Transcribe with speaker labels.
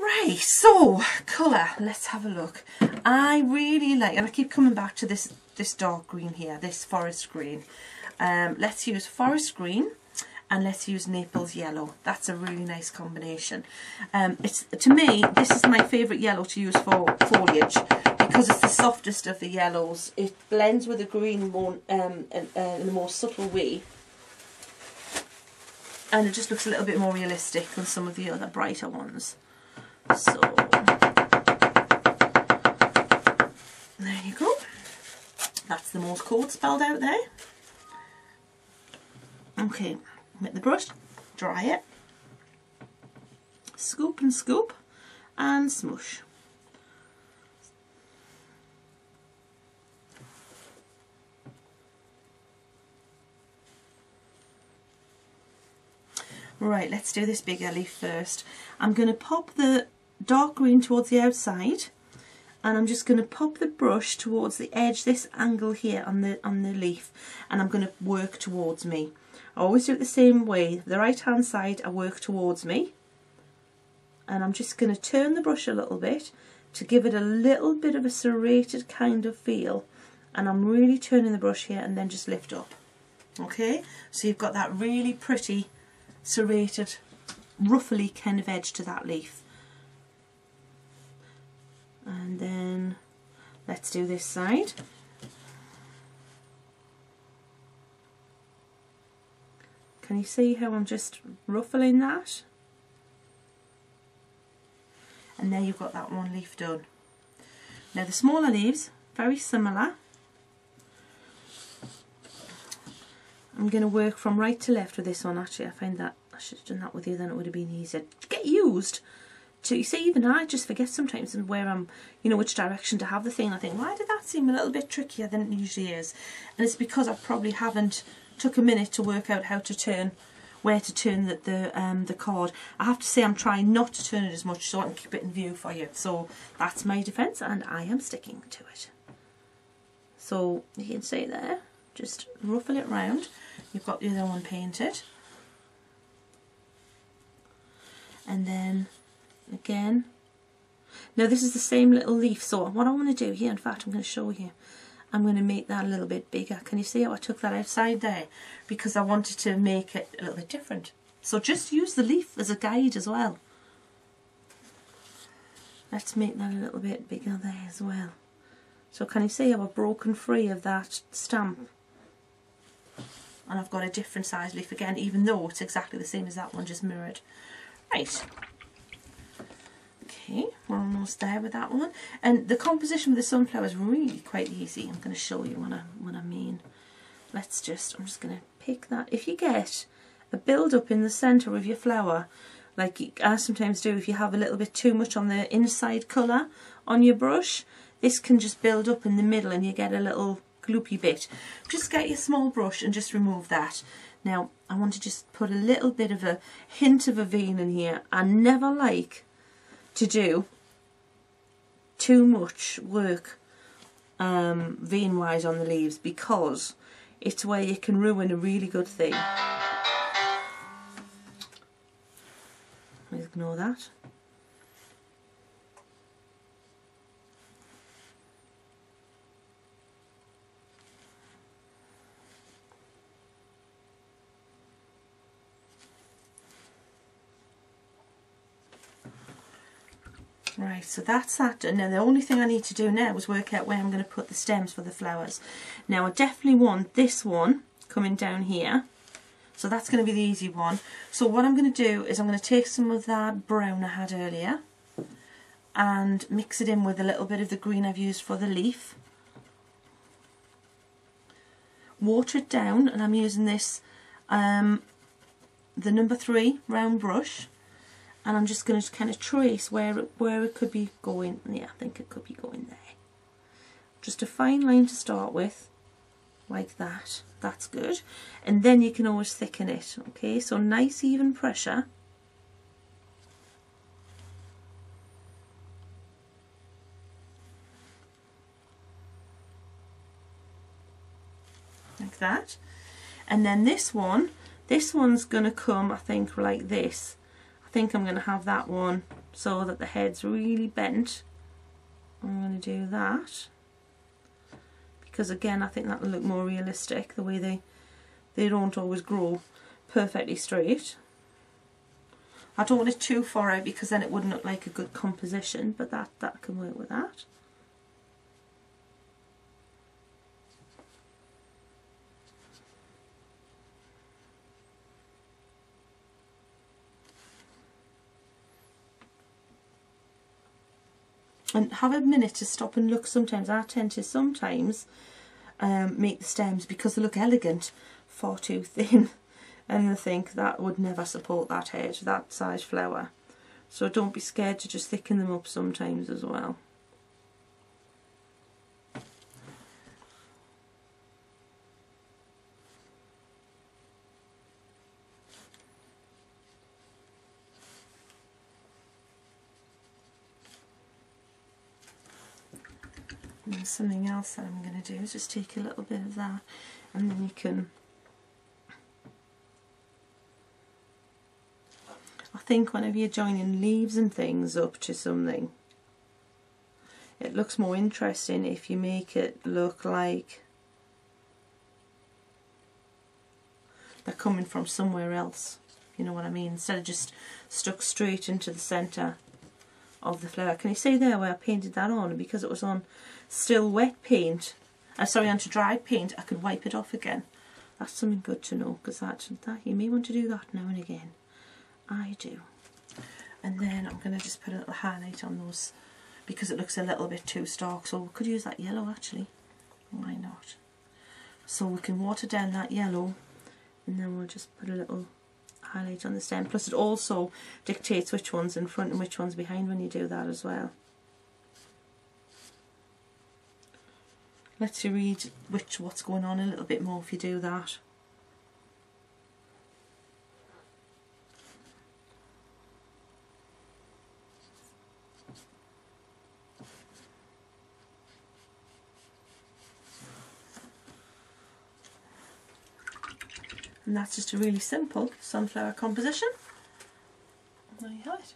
Speaker 1: Right, so colour, let's have a look. I really like, and I keep coming back to this dark green here, this forest green. Let's use forest green and let's use Naples yellow. That's a really nice combination. To me, this is my favourite yellow to use for foliage because it's the softest of the yellows. It blends with the green more, in a more subtle way, and it just looks a little bit more realistic than some of the other brighter ones. So there you go. That's the Morse code spelled out there. Okay, with the brush, dry it, scoop and scoop, and smush. Right, let's do this bigger leaf first. I'm going to pop the dark green towards the outside, and I'm just going to pop the brush towards the edge, this angle here on the leaf, and I'm going to work towards me. I always do it the same way. The right hand side I work towards me, and I'm just going to turn the brush a little bit to give it a little bit of a serrated kind of feel, and I'm really turning the brush here and then just lift up. Okay, so you've got that really pretty serrated, ruffly kind of edge to that leaf. And then let's do this side. Can you see how I'm just ruffling that? And there you've got that one leaf done. Now the smaller leaves, very similar. I'm going to work from right to left with this one. Actually, I find that I should have done that with you, then it would have been easier to get used to. You see, even I just forget sometimes where I'm, you know, which direction to have the thing. I think, why did that seem a little bit trickier than it usually is? And it's because I probably haven't took a minute to work out how to turn, where to turn the card. I have to say I'm trying not to turn it as much so I can keep it in view for you. So that's my defence, and I am sticking to it. So you can see there, just ruffle it round. You've got the other one painted, and then again, now this is the same little leaf, so what I want to do here, in fact I'm going to show you, I'm going to make that a little bit bigger. Can you see how I took that outside there? Because I wanted to make it a little bit different. So just use the leaf as a guide as well. Let's make that a little bit bigger there as well. So can you see how I've broken free of that stamp? And I've got a different size leaf again, even though it's exactly the same as that one, just mirrored. Right. Okay, we're almost there with that one. And the composition with the sunflower is really quite easy. I'm going to show you what I mean. I'm just going to pick that. If you get a build up in the centre of your flower, like I sometimes do if you have a little bit too much on the inside colour on your brush, this can just build up in the middle and you get a little gloopy bit. Just get your small brush and just remove that. Now I want to just put a little bit of a hint of a vein in here. I never like to do too much work vein wise on the leaves, because it's where you can ruin a really good thing. Ignore that. Right, so that's that done. Now the only thing I need to do now is work out where I'm going to put the stems for the flowers. Now I definitely want this one coming down here, so that's going to be the easy one. So what I'm going to do is I'm going to take some of that brown I had earlier and mix it in with a little bit of the green I've used for the leaf. Water it down, and I'm using this the number 3 round brush. And I'm just going to kind of trace where it could be going. Yeah, I think it could be going there. Just a fine line to start with, like that. That's good. And then you can always thicken it. Okay, so nice even pressure. Like that. And then this one's going to come, I think, like this. I think I'm going to have that one so that the head's really bent. I'm going to do that because again I think that will look more realistic, the way they don't always grow perfectly straight. I don't want it too far out because then it wouldn't look like a good composition, but that can work with that. And have a minute to stop and look. Sometimes I tend to make the stems, because they look elegant, far too thin, and I think that would never support that head, that size flower. So don't be scared to just thicken them up sometimes as well. And something else that I'm going to do is just take a little bit of that, and then you can, I think whenever you're joining leaves and things up to something, it looks more interesting if you make it look like they're coming from somewhere else, you know what I mean, instead of just stuck straight into the centre of the flower. Can you see there where I painted that on, and because it was on still wet paint, onto dried paint, I could wipe it off again. That's something good to know, because that you may want to do that now and again. I do. And then I'm going to just put a little highlight on those because it looks a little bit too stark, so we could use that yellow actually. Why not? So we can water down that yellow, and then we'll just put a little highlight on the stem. Plus it also dictates which one's in front and which one's behind when you do that as well. Lets you read what's going on a little bit more if you do that. And that's just a really simple sunflower composition. There you have it.